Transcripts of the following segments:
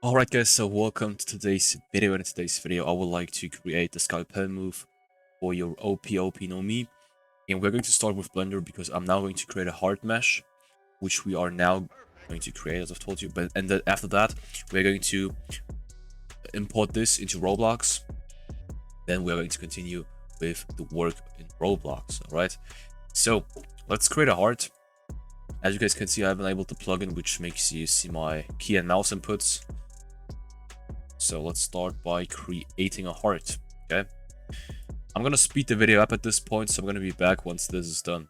Alright guys, so welcome to today's video. In today's video I would like to create the Scalpel move for your OP no me. And we're going to start with Blender because I'm now going to create a hard mesh, which we are now going to create, as I've told you. After that, we're going to import this into Roblox. Then we're going to continue with the work in Roblox. Alright, so let's create a heart. As you guys can see, I have enabled the plugin which makes you see my key and mouse inputs. So let's start by creating a heart. Okay, I'm gonna speed the video up at this point, so I'm gonna be back once this is done.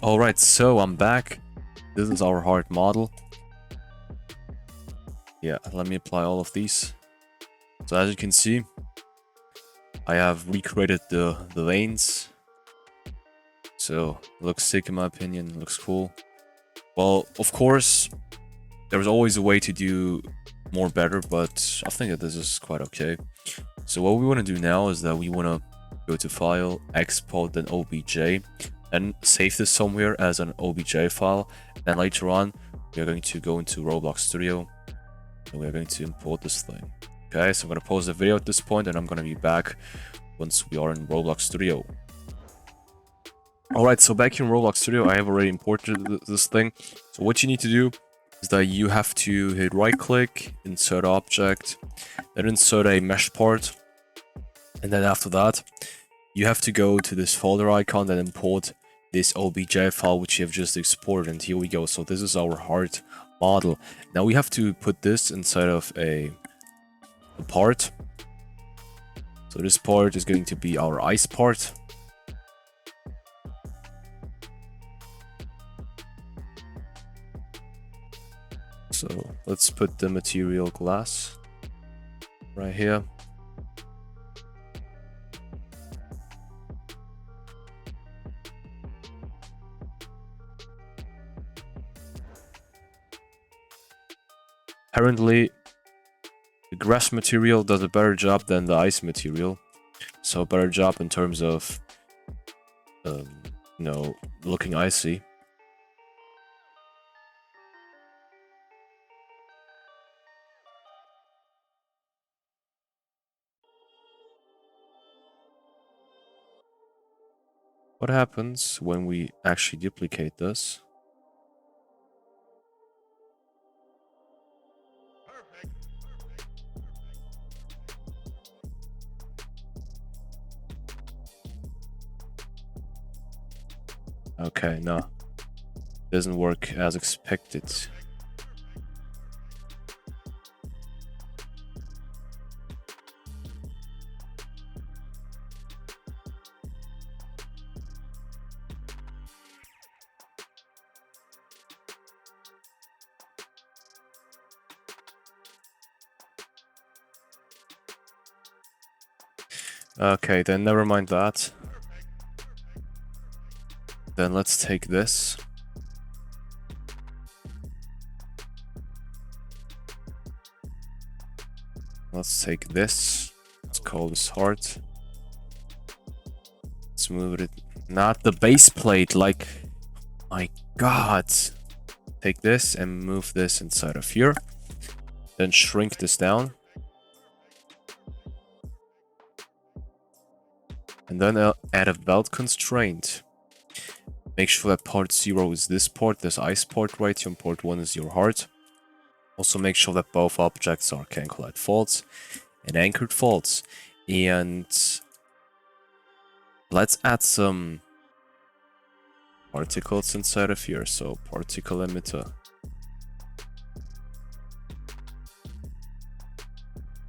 Alright, so I'm back. This is our heart model. Yeah, let me apply all of these. So as you can see, I have recreated the veins. So it looks sick in my opinion, it looks cool. Well, of course, there's always a way to do more better, but I think that this is quite okay. So what we want to do now is that we want to go to File, Export, then OBJ, and save this somewhere as an OBJ file. Then later on, we are going to go into Roblox Studio, and we are going to import this thing. Okay, so I'm going to pause the video at this point, and I'm going to be back once we are in Roblox Studio. Alright, so back here in Roblox Studio, I have already imported this thing. So what you need to do is that you have to hit right click, insert object, then insert a mesh part. And then after that, you have to go to this folder icon and import this OBJ file which you have just exported. And here we go. So this is our heart model. Now we have to put this inside of a part. So this part is going to be our ice part. So let's put the material glass right here. Apparently, the grass material does a better job than the ice material. So better job in terms of, you know, looking icy. What happens when we actually duplicate this? Okay, no. Doesn't work as expected. Okay, then never mind that. Then let's take this. Let's take this. Let's call this heart. Let's move it. Not the base plate, like... My god. Take this and move this inside of here. Then shrink this down. And then I'll add a belt constraint. Make sure that part 0 is this part, this ice part right here, and part 1 is your heart. Also make sure that both objects are can collide false and anchored false. And let's add some particles inside of here. So particle emitter.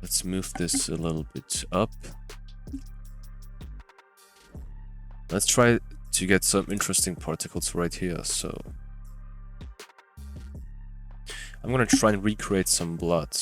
Let's move this a little bit up. Let's try to get some interesting particles right here. So I'm gonna try and recreate some blood.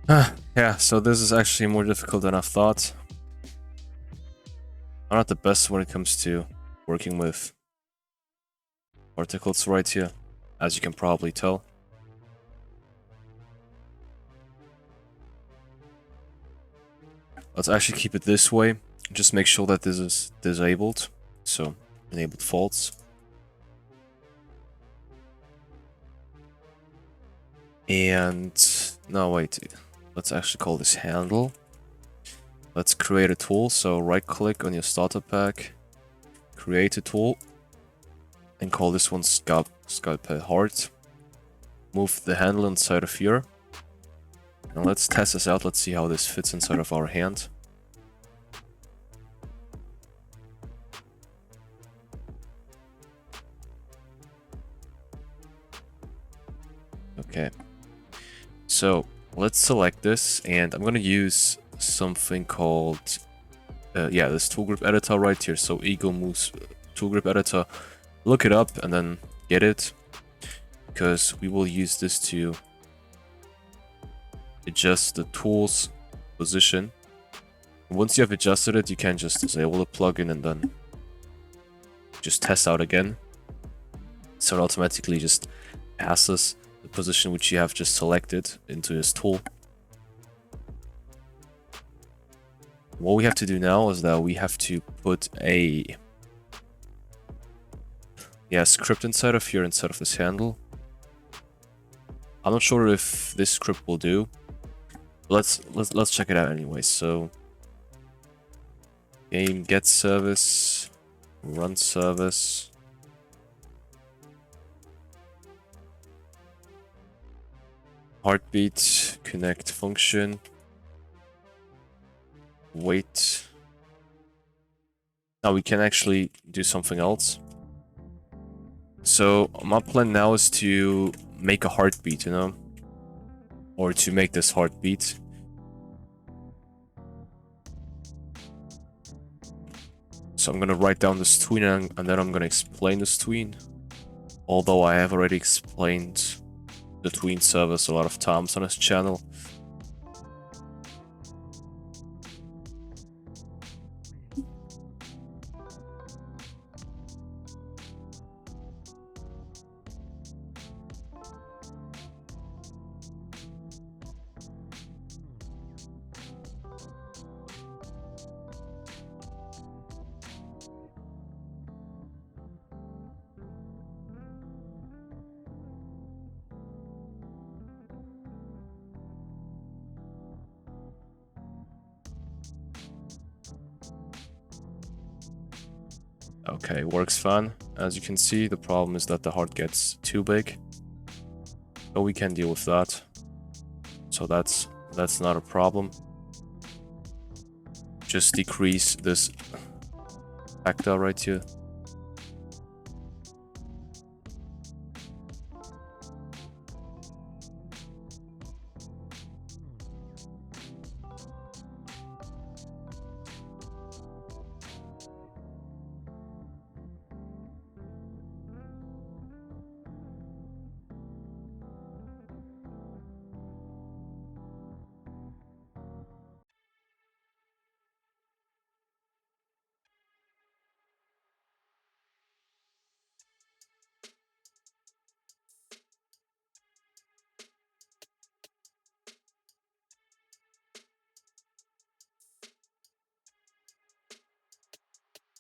Yeah, so this is actually more difficult than I thought. I'm not the best when it comes to working with particles right here, as you can probably tell. Let's actually keep it this way. Just make sure that this is disabled. So, enabled faults. And, no, wait. Let's actually call this handle. Let's create a tool. So, right click on your starter pack, create a tool, and call this one Scalpel Heart. Move the handle inside of here. Now let's test this out. Let's see how this fits inside of our hand. Okay. So let's select this, and I'm gonna use something called this tool group editor right here. So Ego moves tool group editor. Look it up and then get it, because we will use this to adjust the tool's position. Once you have adjusted it, you can just disable the plugin and then just test out again. So it automatically just passes the position which you have just selected into this tool. What we have to do now is that we have to put a script inside of here, inside of this handle. I'm not sure if this script will do. Let's check it out anyway. So game get service, run service. Heartbeat, connect function. Wait. Now we can actually do something else. So my plan now is to make a heartbeat, or to make this heartbeat. So I'm gonna write down this tween and then I'm gonna explain this tween. Although I have already explained the tween service a lot of times on this channel. Okay, works fine. As you can see, the problem is that the heart gets too big. But we can deal with that. So that's not a problem. Just decrease this factor right here.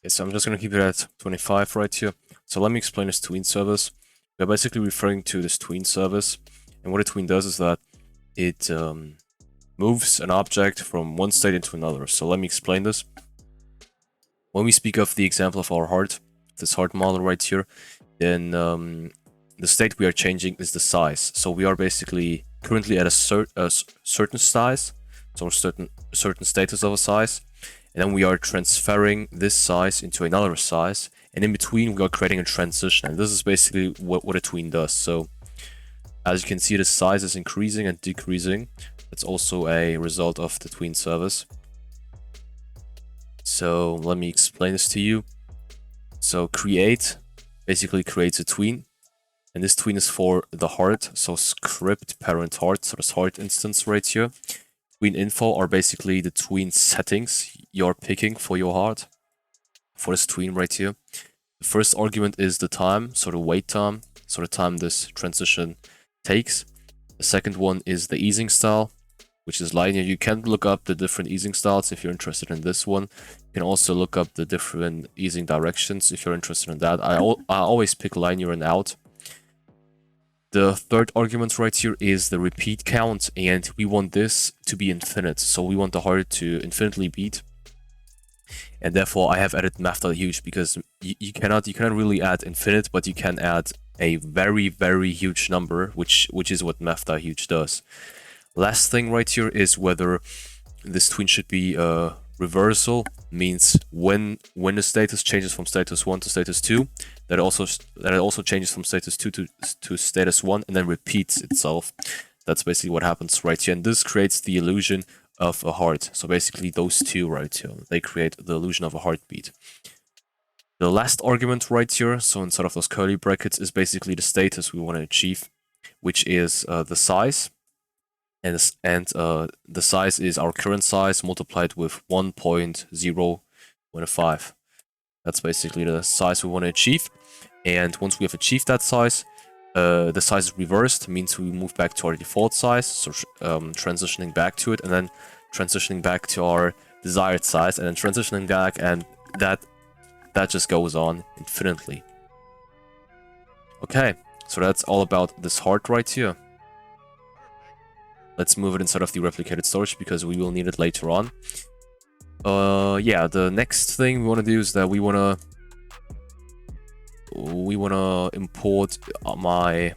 Okay, so I'm just going to keep it at 25 right here. So let me explain this tween service. We're basically referring to this tween service. And what a tween does is that it moves an object from one state into another. So let me explain this. When we speak of the example of our heart, this heart model right here, then the state we are changing is the size. So we are basically currently at a certain size, so a certain status of a size. And then we are transferring this size into another size. And in between, we are creating a transition. And this is basically what a tween does. So as you can see, the size is increasing and decreasing. That's also a result of the tween service. So let me explain this to you. So create basically creates a tween. And this tween is for the heart, so script parent heart, so this heart instance right here. Tween info are basically the tween settings you're picking for your heart, for this tween right here. The first argument is the time, so the wait time, so the time this transition takes. The second one is the easing style, which is linear. You can look up the different easing styles if you're interested in this one. You can also look up the different easing directions if you're interested in that. I always pick linear and out. The third argument right here is the repeat count, and we want this to be infinite. So we want the heart to infinitely beat. And therefore I have added math.huge because you cannot really add infinite, but you can add a very, very huge number, which is what math.huge does. Last thing right here is whether this tween should be reversal, means when the status changes from status 1 to status 2, that it also changes from status 2 to status 1 and then repeats itself. That's basically what happens right here, and this creates the illusion of a heart. So basically those two right here, they create the illusion of a heartbeat. The last argument right here, so inside of those curly brackets, is basically the status we want to achieve, which is the size. And the size is our current size multiplied with 1.015. That's basically the size we want to achieve. And once we have achieved that size, the size is reversed, means we move back to our default size, so transitioning back to it, and then transitioning back to our desired size, and then transitioning back, and that just goes on infinitely. Okay, so that's all about this heart right here. Let's move it inside of the replicated storage because we will need it later on. Yeah, the next thing we want to do is that we want to import my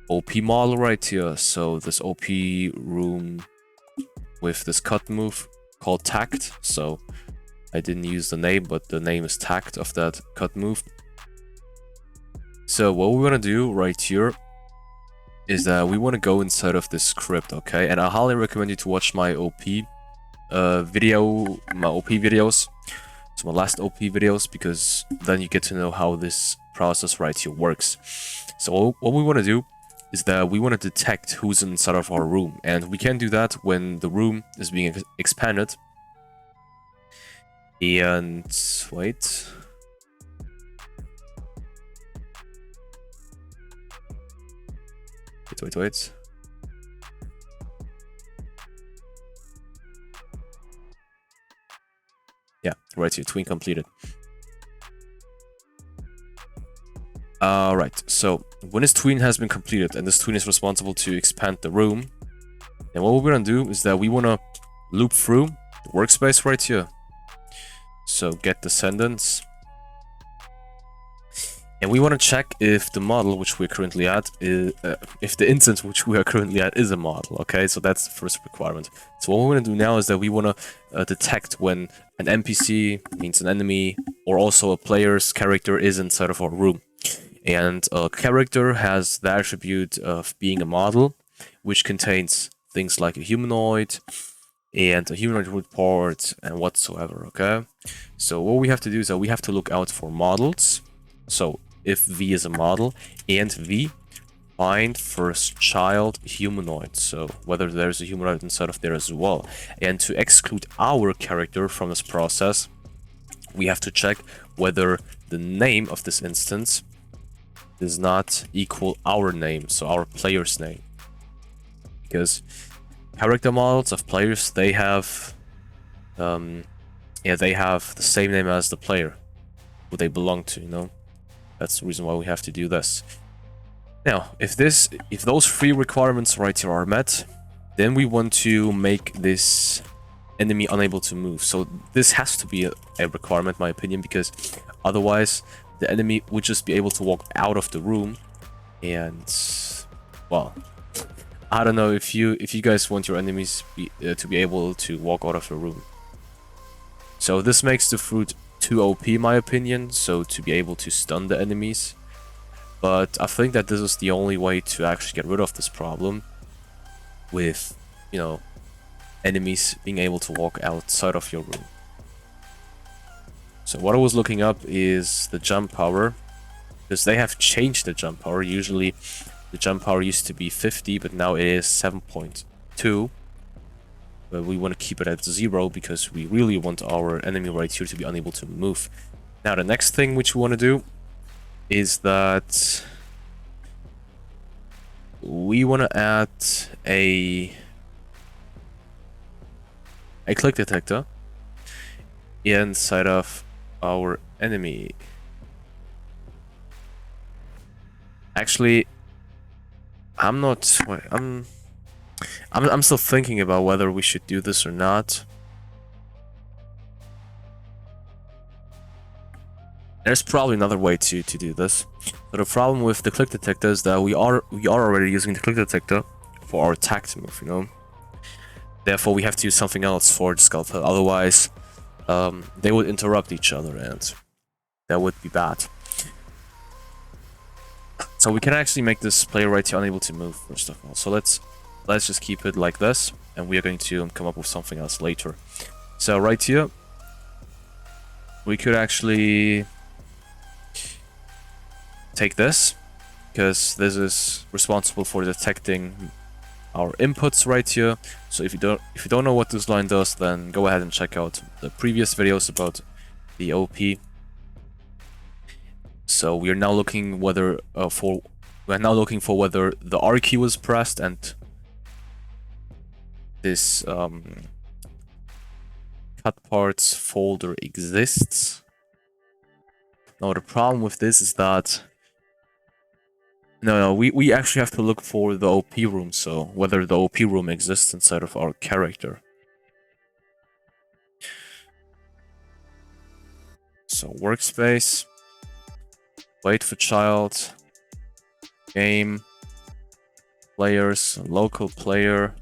OP model right here. So this OP room with this cut move called tact. So I didn't use the name, but the name is tact of that cut move. So what we want to do right here is that we want to go inside of this script, okay? And I highly recommend you to watch my OP videos, so my last OP videos, because then you get to know how this process right here works. So what we want to do is that we want to detect who's inside of our room, and we can do that when the room is being expanded. And wait. Wait. Yeah, right here, tween completed. Right, so when this tween has been completed and this tween is responsible to expand the room, then what we're gonna do is that we wanna loop through the workspace right here. So get descendants. And we want to check if the model which we're currently at is, if the instance which we are currently at is a model, okay? So that's the first requirement. So what we're going to do now is that we want to detect when an NPC, means an enemy, or also a player's character is inside of our room. And a character has the attribute of being a model, which contains things like a humanoid, and a humanoid report, and whatsoever, okay? So what we have to do is that we have to look out for models. So if V is a model, and V, find first child humanoid, so whether there's a humanoid inside of there as well. And to exclude our character from this process, we have to check whether the name of this instance does not equal our name, so our player's name. Because character models of players, they have they have the same name as the player who they belong to, you know. That's the reason why we have to do this. Now, if those three requirements right here are met, then we want to make this enemy unable to move. So this has to be a requirement, in my opinion, because otherwise the enemy would just be able to walk out of the room, and well, I don't know if you guys want your enemies to be able to walk out of the room. So this makes the fruit too OP, in my opinion, so to be able to stun the enemies. But I think that this is the only way to actually get rid of this problem with, you know, enemies being able to walk outside of your room. So what I was looking up is the jump power, because they have changed the jump power. Usually the jump power used to be 50, but now it is 7.2. But we want to keep it at 0 because we really want our enemy right here to be unable to move. Now the next thing which we want to do is that we want to add a click detector inside of our enemy. Actually, I'm still thinking about whether we should do this or not. There's probably another way to do this. But the problem with the click detector is that we are already using the click detector for our attack move, you know. Therefore, we have to use something else for the Scalpel. Otherwise, they would interrupt each other, and that would be bad. So we can actually make this player right here unable to move, first of all. So let's just keep it like this, and we are going to come up with something else later. So right here, we could actually take this, because this is responsible for detecting our inputs right here. So if you don't know what this line does, then go ahead and check out the previous videos about the OP. So we are now looking whether for whether the R key was pressed and this cut parts folder exists. Now the problem with this is that we actually have to look for the OP room, so whether the OP room exists inside of our character. So workspace, wait for child, game, players, local player,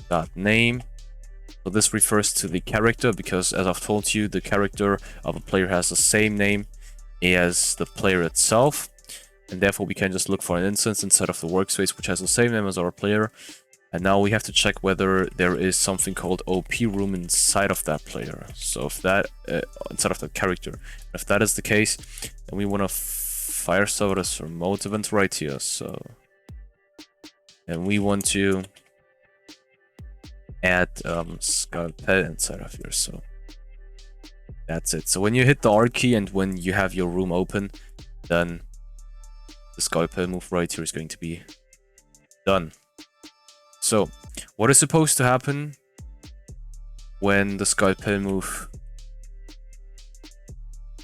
dot name. So this refers to the character, because as I've told you, the character of a player has the same name as the player itself. And therefore we can just look for an instance inside of the workspace which has the same name as our player. And now we have to check whether there is something called OP room inside of that player. So if that, inside of the character, if that is the case, then we want to fire server this remote event right here. So, and we want to add Scalpel inside of here. So that's it. So when you hit the R key and when you have your room open, then the Scalpel move right here is going to be done. So, what is supposed to happen when the Scalpel move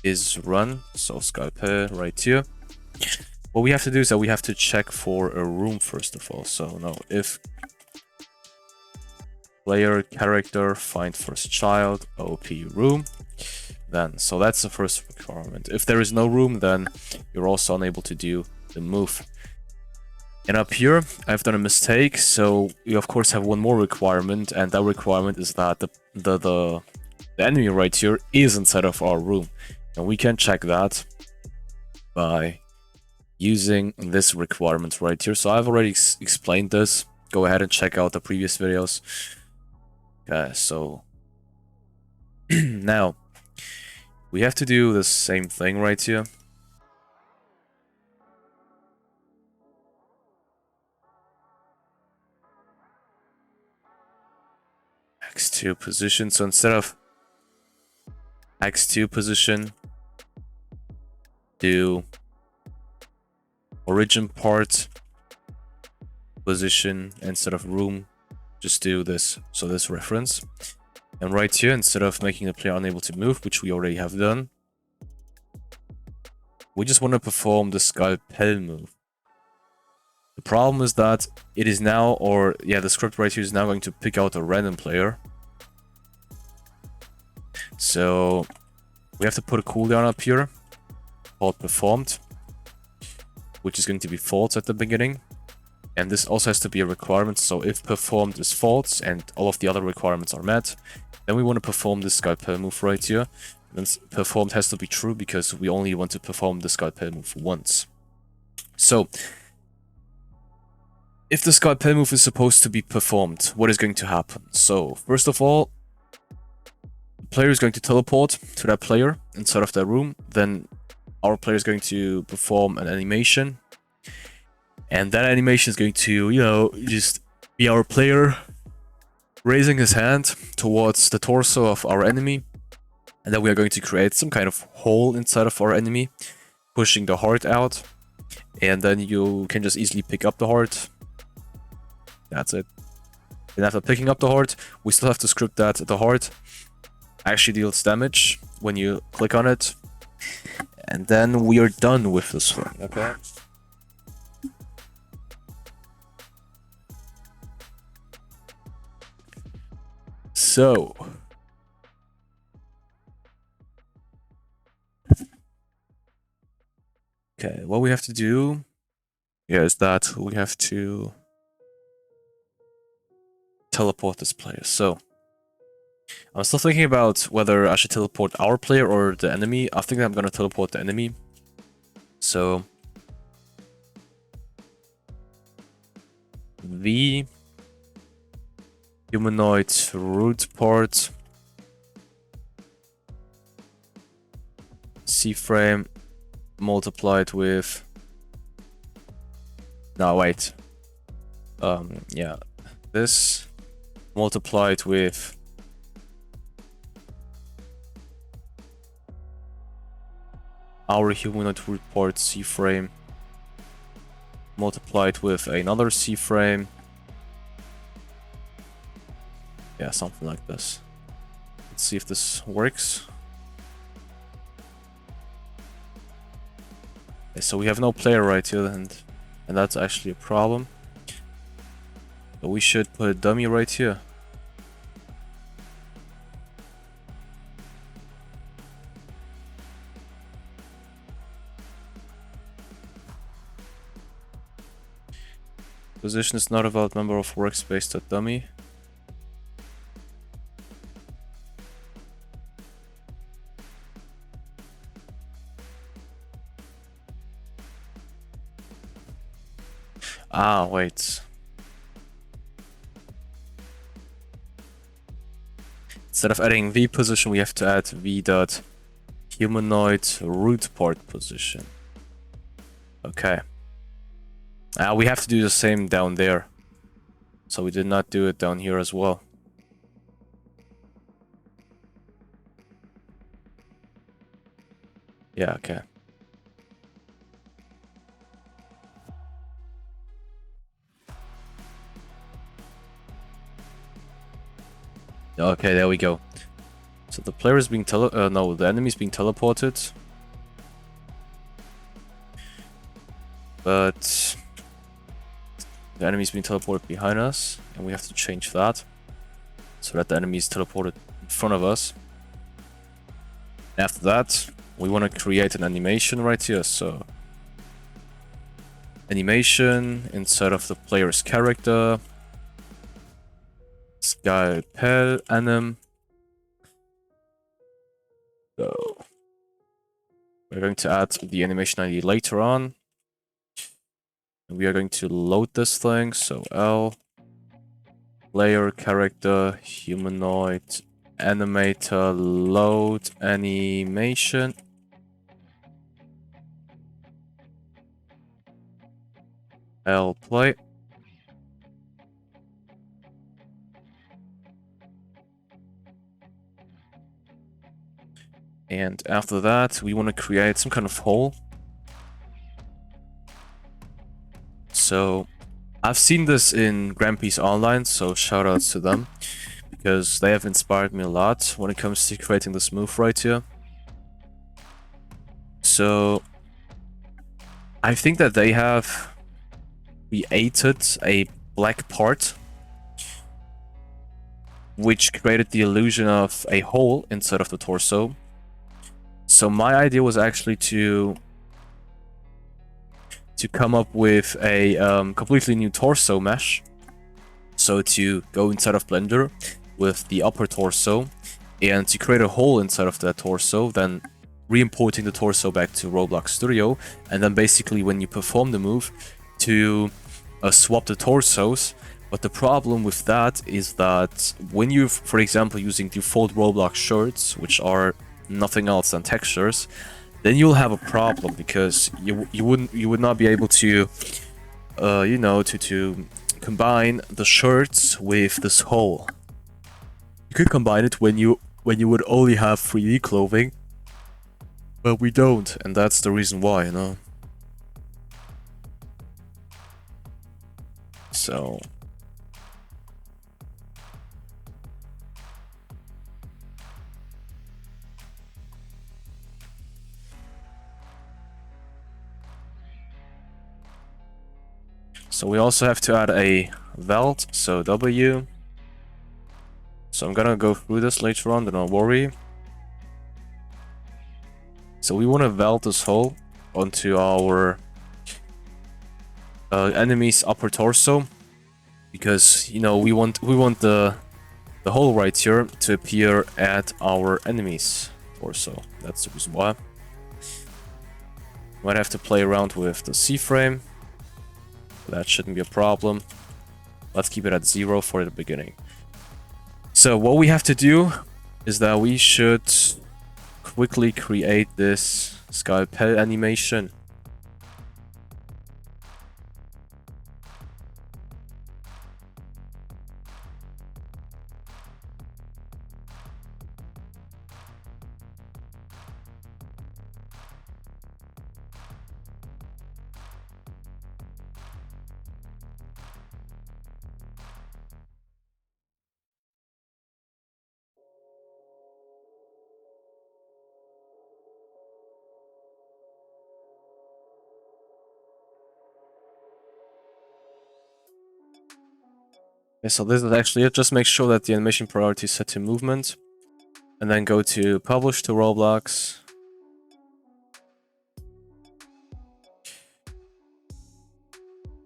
is run? So, Scalpel right here. What we have to do is that we have to check for a room first of all. So, now if player character find first child OP room, then so that's the first requirement. If there is no room, then you're also unable to do the move. And up here I've done a mistake, so you of course have one more requirement, and that requirement is that the enemy right here is inside of our room, and we can check that by using this requirement right here. So I've already explained this. Go ahead and check out the previous videos. Okay, so now we have to do the same thing right here. X2 position. So instead of X2 position, do origin part position instead of room. Just do this. So this reference. And right here, instead of making the player unable to move, which we already have done, we just want to perform the Scalpel move. The problem is that it is now, or yeah, the script right here is now going to pick out a random player. So we have to put a cooldown up here called performed, which is going to be false at the beginning. And this also has to be a requirement. So if performed is false and all of the other requirements are met, then we want to perform this Scalpel move right here. And then performed has to be true because we only want to perform the Scalpel move once. So if the Scalpel move is supposed to be performed, what is going to happen? So first of all, the player is going to teleport to that player inside of that room. Then our player is going to perform an animation, and that animation is going to, you know, just be our player raising his hand towards the torso of our enemy, and then we are going to create some kind of hole inside of our enemy, pushing the heart out, and then you can just easily pick up the heart. That's it. And after picking up the heart, we still have to script that the heart actually deals damage when you click on it, and then we are done with this one. Okay. So, okay, what we have to do is that we have to teleport this player. So, I'm still thinking about whether I should teleport our player or the enemy. I think I'm gonna teleport the enemy. So, V humanoid root part C-frame multiplied with, no wait, yeah, this multiplied with our humanoid root part C-frame multiplied with another C-frame. Yeah, something like this. Let's see if this works. Okay, so we have no player right here, and that's actually a problem. So we should put a dummy right here. Position is not a valid member of workspace.dummy. Ah, wait. Instead of adding v position, we have to add v dot humanoid root part position. Okay. We have to do the same down there. So we did not do it down here as well. Yeah, okay. Okay, there we go. So the player is being no, the enemy is being teleported. But the enemy is being teleported behind us, and we have to change that so that the enemy is teleported in front of us. After that, we want to create an animation right here. So animation inside of the player's character. Scalpel anim. So we're going to add the animation ID later on. And we are going to load this thing. So L player character humanoid animator load animation. L play. And after that, we want to create some kind of hole. So I've seen this in Grampy's Online, so shoutouts to them, because they have inspired me a lot when it comes to creating this move right here. So I think that they have created a black part which created the illusion of a hole inside of the torso. So my idea was actually to come up with a completely new torso mesh. So to go inside of Blender with the upper torso and to create a hole inside of that torso, then re-importing the torso back to Roblox Studio, and then basically when you perform the move to swap the torsos. But the problem with that is that when you, for example, using default Roblox shirts, which are nothing else than textures, then you'll have a problem because you would not be able to you know, to combine the shirts with this hole. You could combine it when you would only have 3D clothing, but we don't, and that's the reason why, you know. So we also have to add a welt, so W. So I'm gonna go through this later on, don't worry. So we want to weld this hole onto our enemy's upper torso, because you know we want the hole right here to appear at our enemy's torso. That's the reason why. Might have to play around with the C-frame. That shouldn't be a problem. Let's keep it at 0 for the beginning. So what we have to do is that we should quickly create this Scalpel animation. Okay, so this is actually it. Just make sure that the animation priority is set to movement. And then go to publish to Roblox.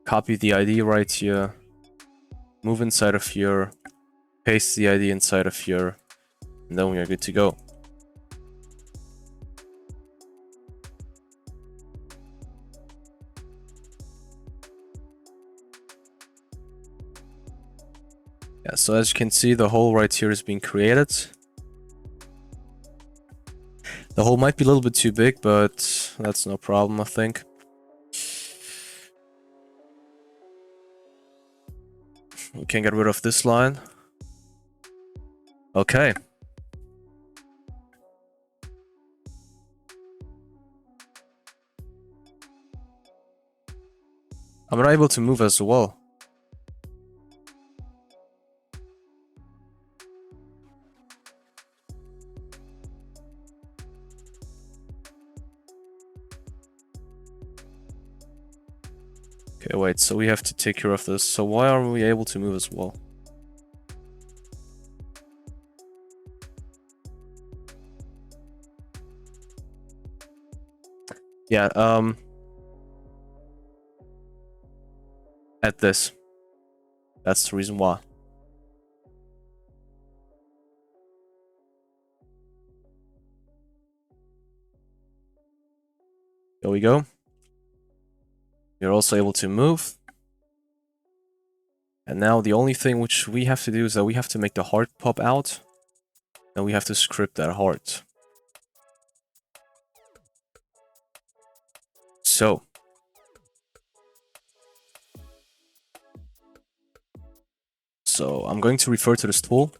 Copy the ID right here. Move inside of here. Paste the ID inside of here. And then we are good to go. Yeah, so as you can see, the hole right here is being created. The hole might be a little bit too big, but that's no problem, I think. We can get rid of this line. Okay. I'm not able to move as well. Okay, wait, so we have to take care of this. So why aren't we able to move as well? Yeah, at this. That's the reason why. There we go. You're also able to move. And now the only thing which we have to do is that we have to make the heart pop out. And we have to script that heart. So. So I'm going to refer to this tool.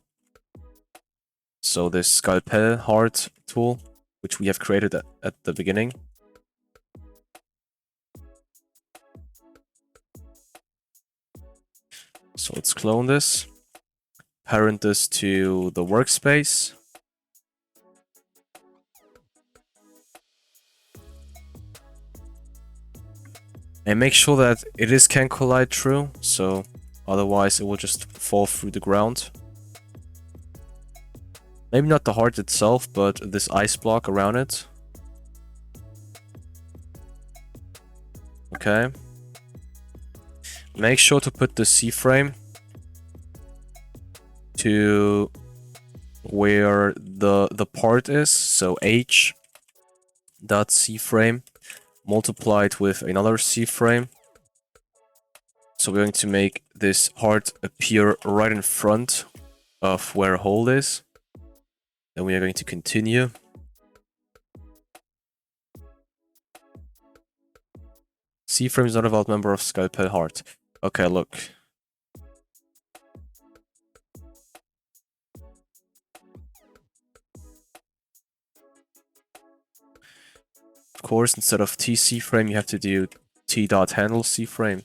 So this Scalpel heart tool, which we have created at the beginning. So let's clone this. Parent this to the workspace. And make sure that it is can collide true, so otherwise it will just fall through the ground. Maybe not the heart itself, but this ice block around it. Okay. Make sure to put the C-frame to where the part is, so H dot C-frame multiplied with another C-frame. So we're going to make this heart appear right in front of where a hole is. Then we are going to continue. C-frame is not a valid member of Scalpel heart. Okay, look. Of course, instead of T C-frame, you have to do T.handle C-frame.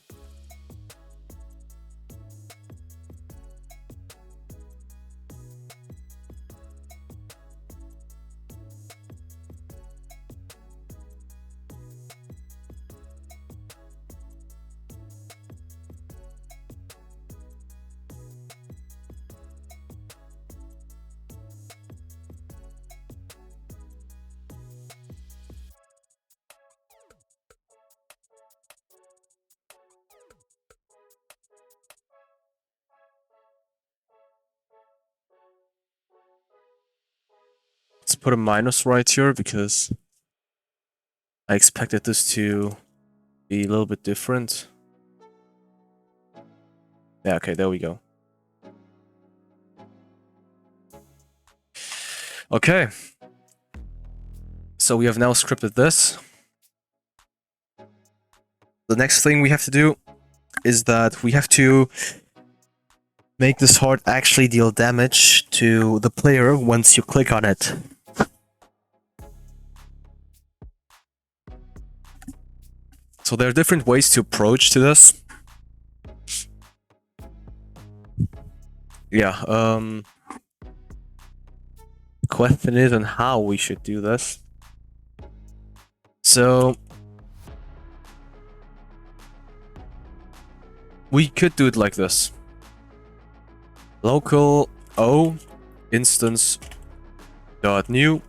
Let's put a minus right here because I expected this to be a little bit different. Yeah, okay, there we go. Okay. So we have now scripted this. The next thing we have to do is that we have to make this heart actually deal damage to the player once you click on it. So there are different ways to approach to this. Yeah, the question is on how we should do this. So we could do it like this. Local O instance dot new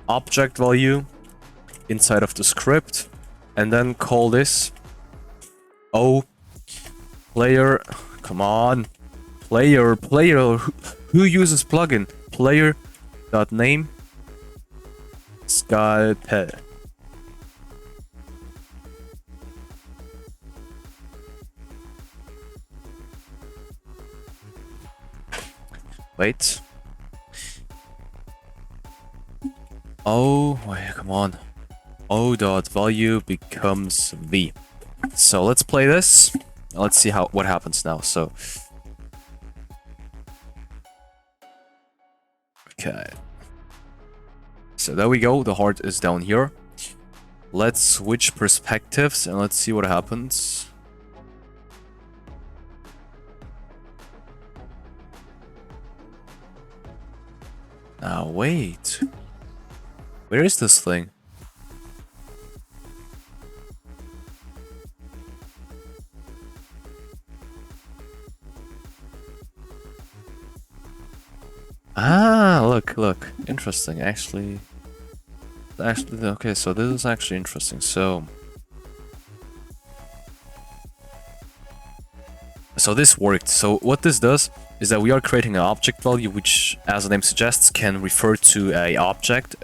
object value inside of the script, and then call this O player. Come on, player. Who uses plugin? Player dot name Scalpel. Wait. Oh, wait, come on. O dot value becomes V. So let's play this. Let's see what happens now. So okay. So there we go. The heart is down here. Let's switch perspectives and let's see what happens. Now wait. Where is this thing? Ah, look. Interesting, actually, okay, so this is actually interesting. So this worked. So what this does is that we are creating an object value, which, as the name suggests, can refer to an object,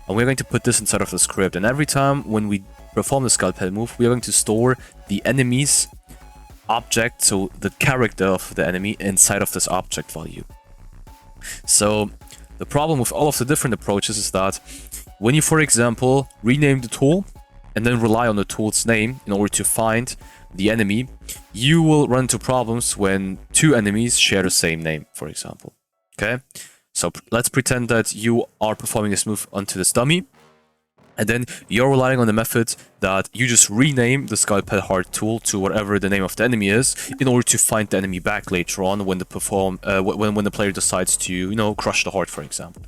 and we're going to put this inside of the script. And every time when we perform the Scalpel move, we are going to store the enemy's object, so the character of the enemy, inside of this object value. So the problem with all of the different approaches is that when you, for example, rename the tool and then rely on the tool's name in order to find the enemy, you will run into problems when two enemies share the same name, for example. Okay, so let's pretend that you are performing this move onto this dummy, and then you're relying on the method that you just rename the Scalpel heart tool to whatever the name of the enemy is in order to find the enemy back later on when the player decides to, you know, crush the heart, for example.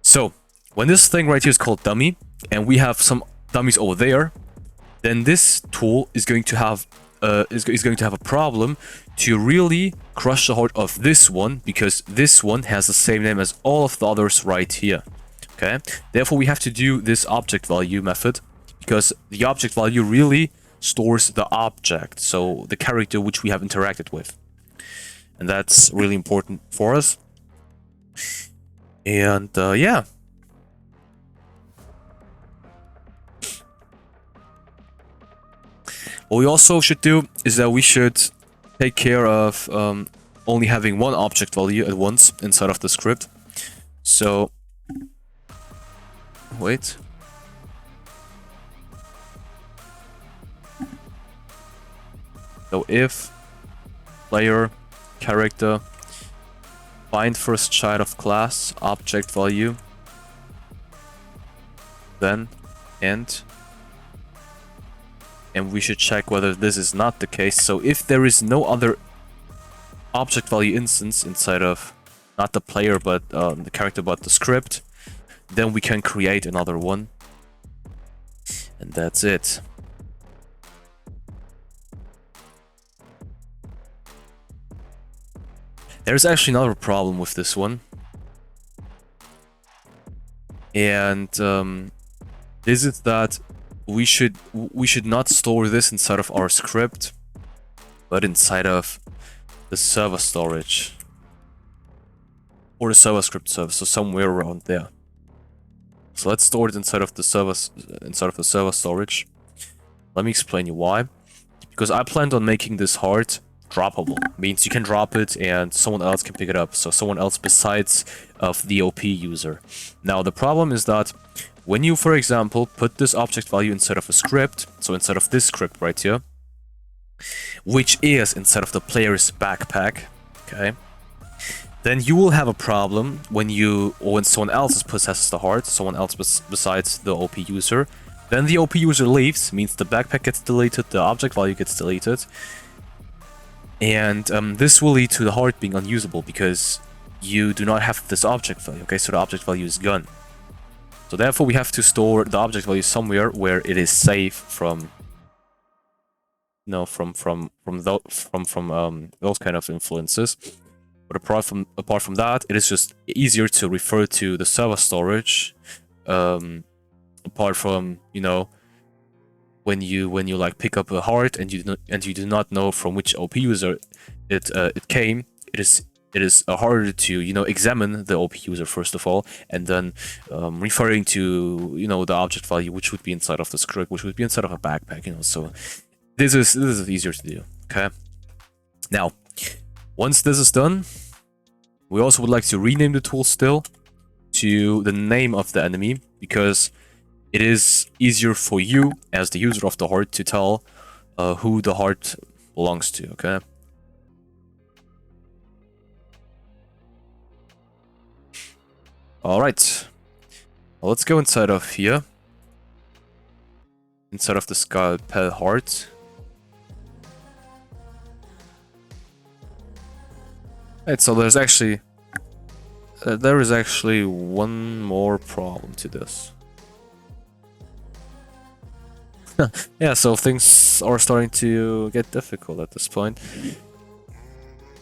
So when this thing right here is called dummy, and we have some dummies over there, then this tool is going to have a problem to really crush the heart of this one, because this one has the same name as all of the others right here. Okay, therefore we have to do this object value method, because the object value really stores the object, so the character which we have interacted with, and that's really important for us. And yeah. What we also should do is that we should take care of only having one object value at once inside of the script. So, wait. So if player character find first child of class object value, then end, and we should check whether this is not the case. So if there is no other object value instance inside of not the player but the character but the script, then we can create another one, and that's it. There's actually another problem with this one, and this is that we should not store this inside of our script, but inside of the server storage or the server script service, so somewhere around there. So let's store it inside of the server storage. Let me explain you why. Because I planned on making this hard droppable. Means you can drop it and someone else can pick it up. So someone else besides of the OP user. Now the problem is that when you, for example, put this object value inside of a script, so inside of this script right here, which is inside of the player's backpack, okay, then you will have a problem when someone else possesses the heart, someone else besides the OP user. Then the OP user leaves, means the backpack gets deleted, the object value gets deleted, and this will lead to the heart being unusable because you do not have this object value. Okay, so the object value is gone. So therefore, we have to store the object value somewhere where it is safe from, you know, from those kind of influences. But apart from that, it is just easier to refer to the server storage. Apart from, you know, when you like pick up a heart and you do not know from which OP user it came, it is harder to, you know, examine the OP user first of all, and then referring to, you know, the object value which would be inside of the script, which would be inside of a backpack, you know. So this is easier to do. Okay. Now, once this is done, we also would like to rename the tool still to the name of the enemy, because it is easier for you as the user of the heart to tell who the heart belongs to. Okay. All right. Well, let's go inside of here. Inside of the Scalpel heart. Right, so there is actually one more problem to this. Yeah, so things are starting to get difficult at this point.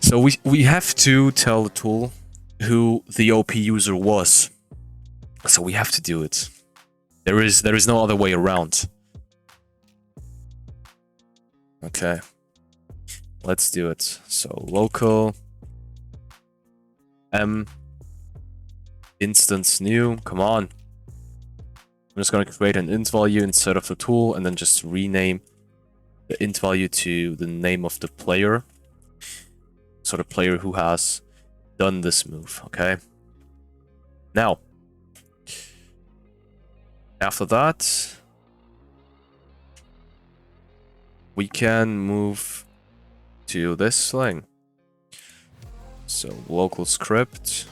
So we have to tell the tool who the OP user was. So we have to do it. There is no other way around. Okay. Let's do it. So local instance new. Come on. I'm just going to create an int value instead of the tool, and then just rename the int value to the name of the player. So the player who has done this move, okay? Now, after that, we can move to this thing. So local script.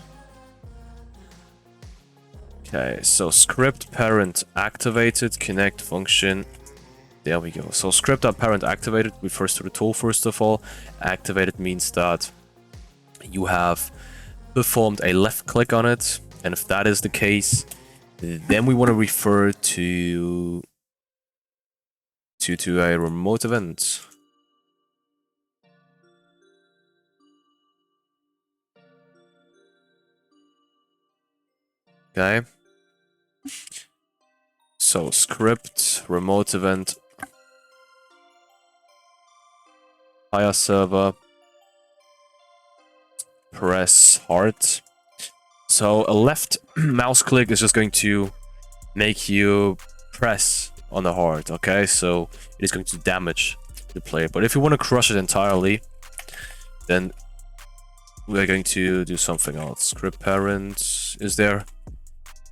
Okay, so script parent activated, connect function. There we go. So script.parent activated refers to the tool first of all. Activated means that you have performed a left click on it, and if that is the case, then we want to refer to a remote event. Okay. So script remote event fire server press heart. So a left mouse click is just going to make you press on the heart, okay? So it is going to damage the player. But if you want to crush it entirely, then we're going to do something else. Script parent, is there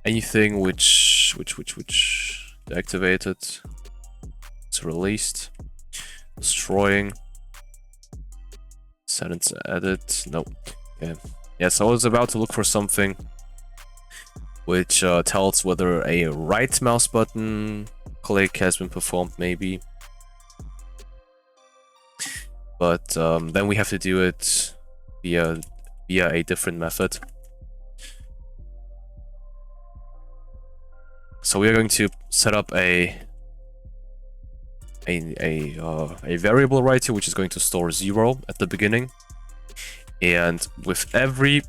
anything which deactivated? It's released. Destroying. Settings edit. No. Okay. Yeah, so I was about to look for something which tells whether a right mouse button click has been performed, maybe. But then we have to do it via a different method. So we are going to set up a variable right here, which is going to store 0 at the beginning, and with every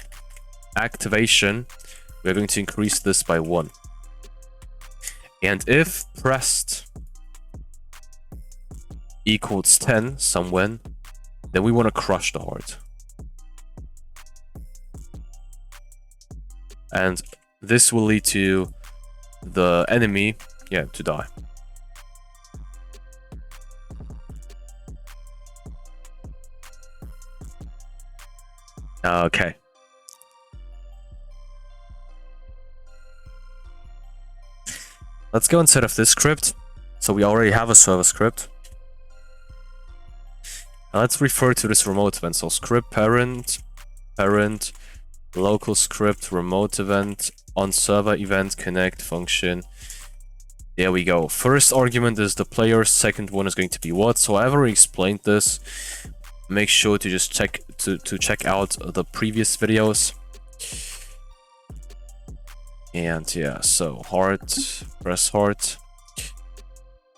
activation, we're going to increase this by 1. And if pressed equals 10 somewhere, then we want to crush the heart. And this will lead to the enemy, to die. Okay. Let's go inside of this script. So we already have a server script. Now let's refer to this remote event. So script parent, local script, remote event, on server event, connect function. There we go. First argument is the player, second one is going to be what. So I already explained this. Make sure to just check out the previous videos. And yeah, so heart, press heart.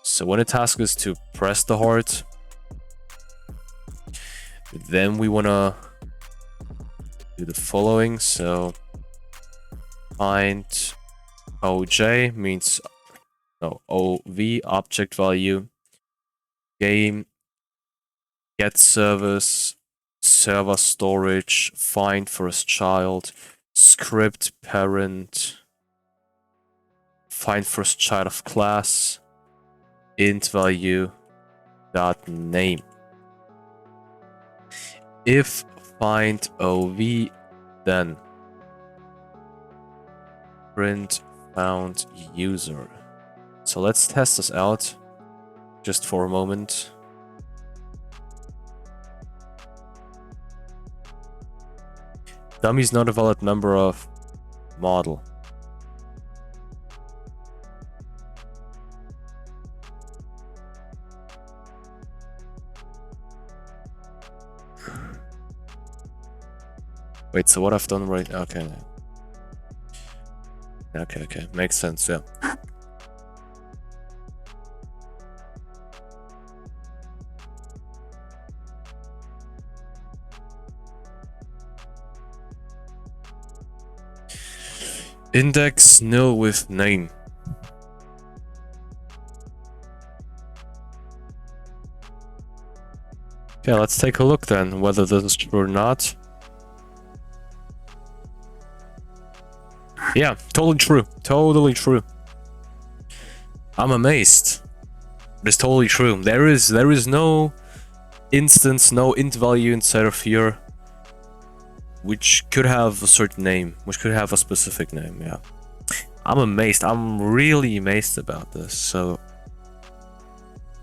So when the task is to press the heart, then we want to do the following. So find OJ means OV, object value, game, get service, server storage, find first child, script parent, find first child of class, int value, dot name. If find OV, then print found user. So let's test this out just for a moment. Dummy is not a valid member of model. Wait, so what I've done right... Okay. Okay. Makes sense, yeah. Index nil with name. Okay, let's take a look then, whether this is true or not. Yeah, totally true. Totally true. I'm amazed. It's totally true. There is no instance, no int value inside of here which could have a certain name, which could have a specific name, yeah. I'm amazed. I'm really amazed about this. So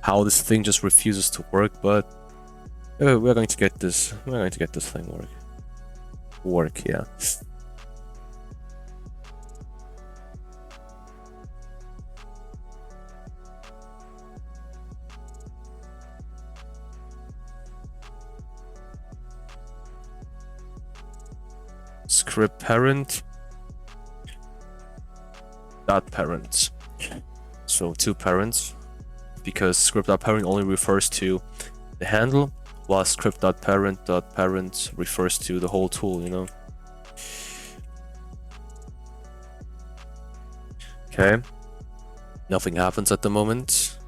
how this thing just refuses to work, but we're going to get this. We're going to get this thing work, yeah. Script parent dot parents. So 2 parents, because script.parent only refers to the handle, while script.parent.parent refers to the whole tool, you know. Okay. Nothing happens at the moment.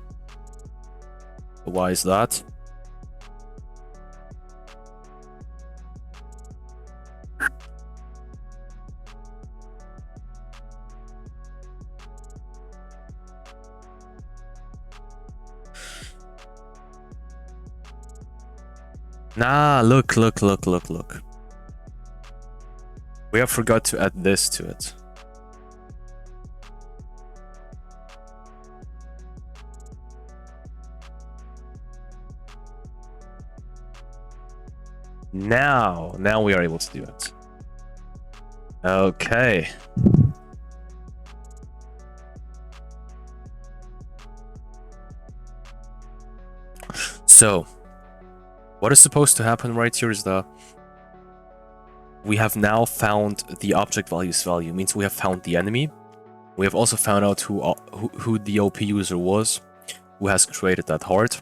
Why is that? Nah, look. We have forgot to add this to it. Now we are able to do it. Okay. So, what is supposed to happen right here is that we have now found the object value's value. Means we have found the enemy. We have also found out who the OP user was, who has created that heart.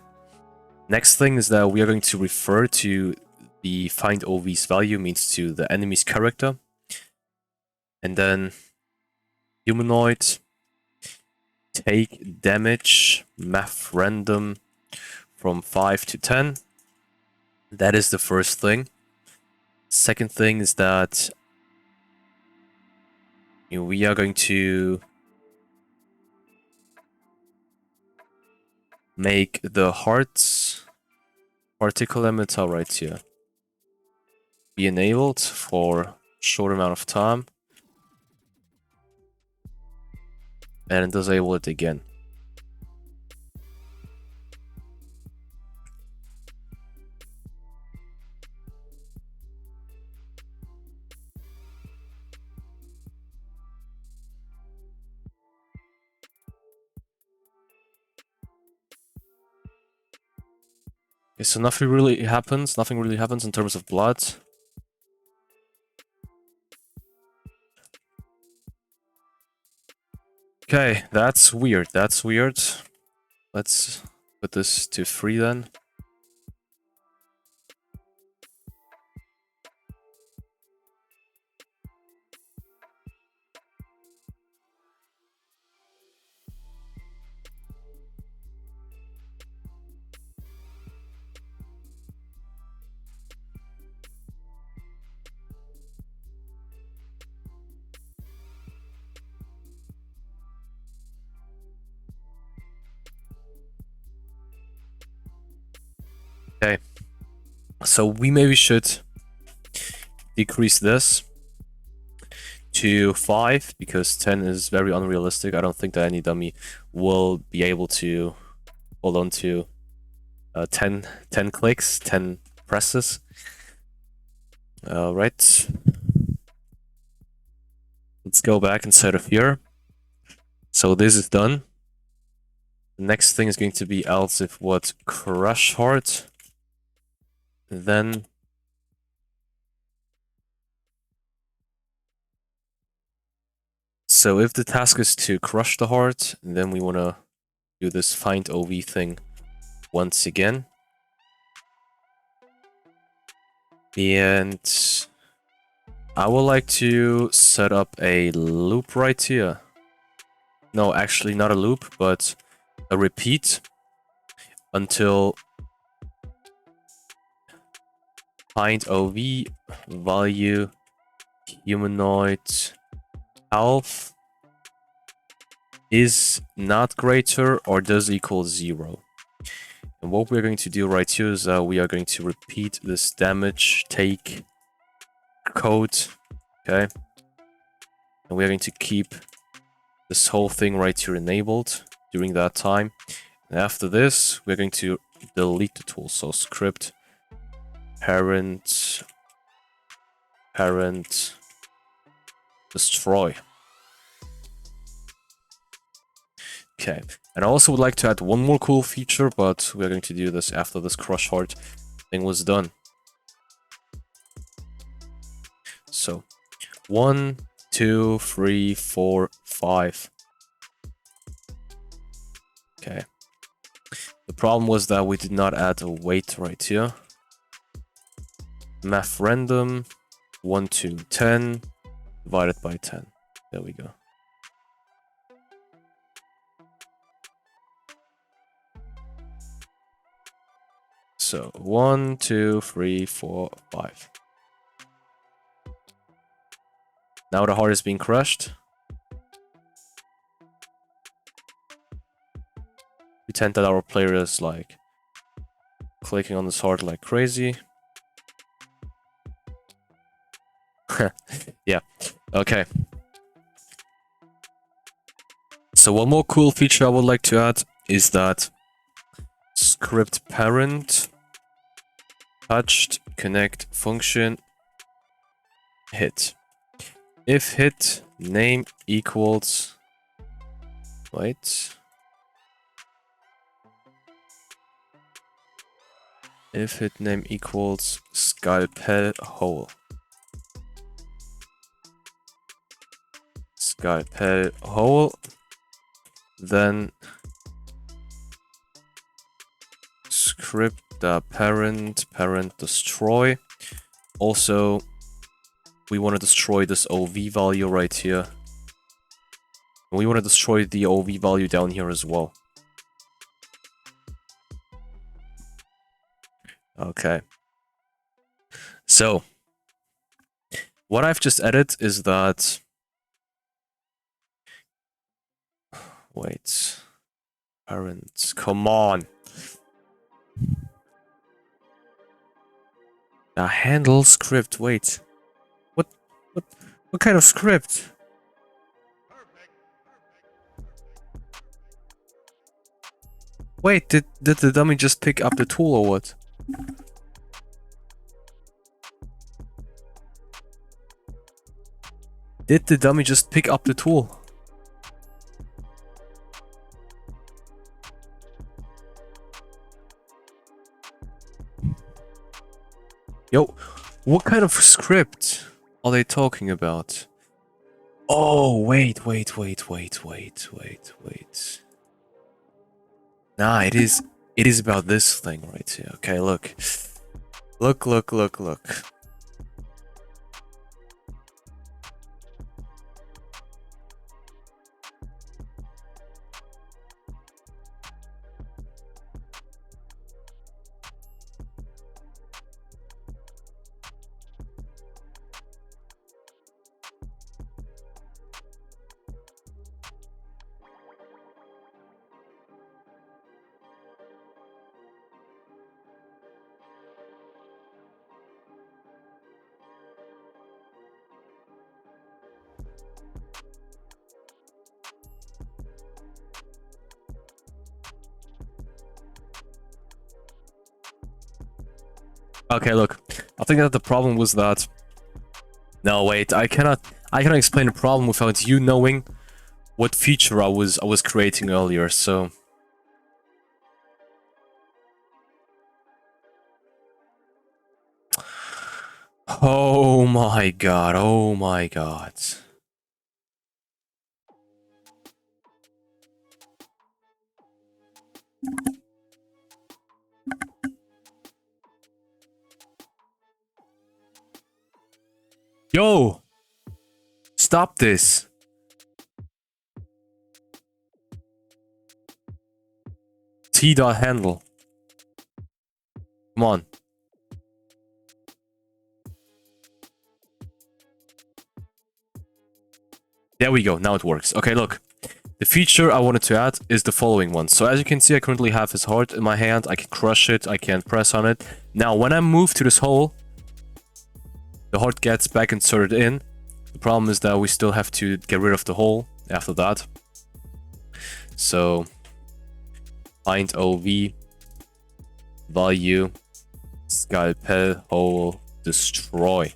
Next thing is that we are going to refer to the find OV's value, means to the enemy's character. And then humanoid, take damage, math random from 5 to 10. That is the first thing. Second thing is that we are going to make the heart's particle emitter right here be enabled for a short amount of time and disable it again. Okay, so nothing really happens in terms of blood. Okay, that's weird. Let's put this to 3 then. Okay, so we maybe should decrease this to 5 because 10 is very unrealistic. I don't think that any dummy will be able to hold on to 10 clicks, 10 presses. Right. Let's go back inside of here. So this is done. The next thing is going to be else if what crush heart. Then so if the task is to crush the heart, then we want to do this find OV thing once again. And I would like to set up a loop right here. No, actually not a loop, but a repeat until find OV value humanoid health is not greater or does equal 0. And what we're going to do right here is we are going to repeat this damage take code, okay? And we're going to keep this whole thing right here enabled during that time. And after this, we're going to delete the tool. So script parent destroy. Okay, and I also would like to add one more cool feature, but we're going to do this after this crush heart thing was done. So 1, 2, 3, 4, 5. Okay. The problem was that we did not add a weight right here. Math random 1 to 10 divided by 10. There we go. So 1, 2, 3, 4, 5. Now the heart is being crushed. Pretend that our player is like clicking on this heart like crazy. Yeah, okay. So one more cool feature I would like to add is that script parent touched connect function hit. If hit name equals, wait. If hit name equals scalpel hole. Scalpel hole, then script the parent destroy. Also, we want to destroy this OV value right here. We want to destroy the OV value down here as well. Okay. So, what I've just added is that... Wait. Parent, come on. The handle script, wait. What kind of script? Wait, did the dummy just pick up the tool or what? Did the dummy just pick up the tool? Yo, what kind of script are they talking about? Oh, wait. Nah, it is about this thing right here. Okay, look. Look. Okay, look. I think that the problem was that... No, wait, I cannot explain the problem without you knowing what feature I was creating earlier, so... Oh my god. Yo! Stop this! T.handle. Come on. There we go, now it works. Okay, look. The feature I wanted to add is the following one. So as you can see, I currently have his heart in my hand. I can crush it, I can press on it. Now, when I move to this hole, the heart gets back inserted in. The problem is that we still have to get rid of the hole after that. So, find OV, value, scalpel, hole, destroy.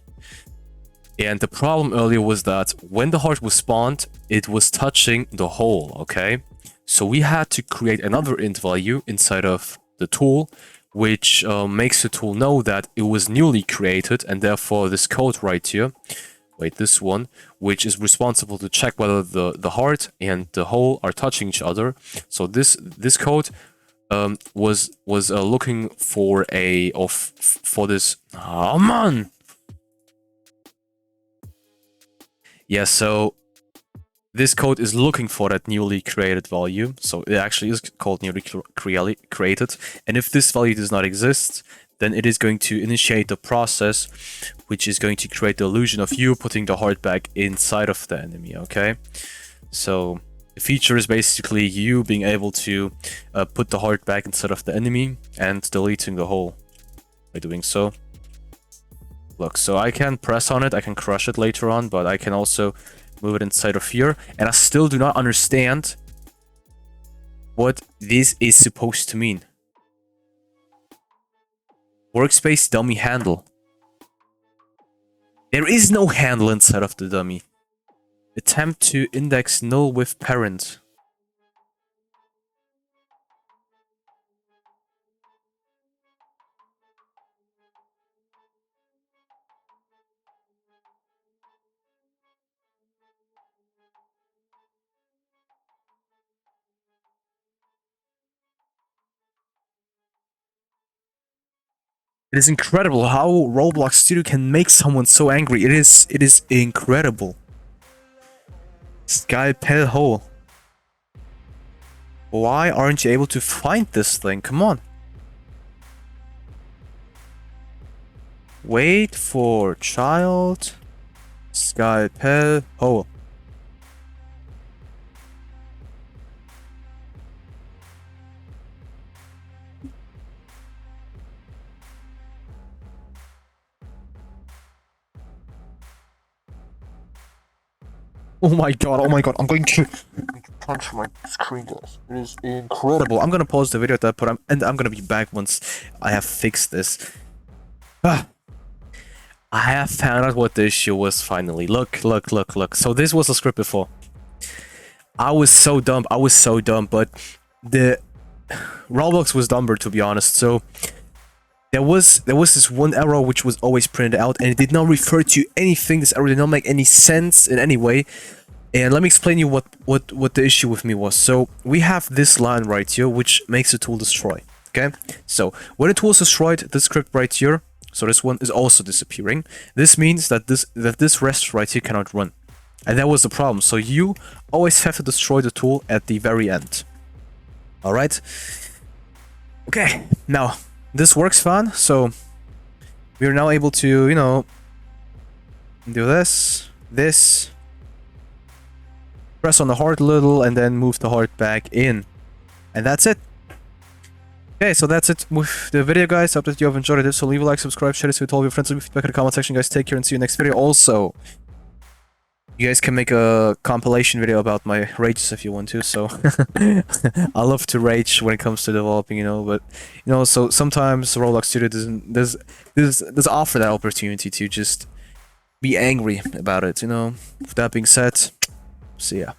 And the problem earlier was that when the heart was spawned, it was touching the hole, okay? So we had to create another int value inside of the tool, which makes the tool know that it was newly created, and therefore this code right here, wait, this one, which is responsible to check whether the heart and the hole are touching each other. So this code was looking for this. Oh man! Yeah, so this code is looking for that newly created value. So it actually is called newly created. And if this value does not exist, then it is going to initiate the process, which is going to create the illusion of you putting the heart back inside of the enemy, okay? So the feature is basically you being able to put the heart back inside of the enemy and deleting the hole by doing so. Look, so I can press on it, I can crush it later on, but I can also move it inside of here, and I still do not understand what this is supposed to mean. Workspace dummy handle. There is no handle inside of the dummy. Attempt to index null with parent. It is incredible how Roblox Studio can make someone so angry. It is incredible. Scalpel hole. Why aren't you able to find this thing? Come on. Wait for child. Scalpel hole. Oh my god, I'm going to punch my screen, guys. It is incredible. I'm gonna pause the video at that point, and I'm gonna be back once I have fixed this. Ah. I have found out what the issue was finally. Look. So this was a script before. I was so dumb, but the Roblox was dumber, to be honest. So there was this one error which was always printed out, and it did not refer to anything. This error did not make any sense in any way. And let me explain you what the issue with me was. So we have this line right here, which makes the tool destroy. Okay, so when a tool is destroyed, this script right here, so this one is also disappearing. This means that this rest right here cannot run, and that was the problem. So you always have to destroy the tool at the very end. All right. Okay, now this works fine. So we are now able to, you know, do this. Press on the heart a little, and then move the heart back in. And that's it. Okay, so that's it with the video, guys. I hope that you have enjoyed it. So leave a like, subscribe, share this with all your friends, leave feedback in the comment section, guys. Take care and see you next video. Also, you guys can make a compilation video about my rages if you want to. So I love to rage when it comes to developing, you know. But you know, so sometimes Roblox Studio does offer that opportunity to just be angry about it, you know. With that being said, see ya.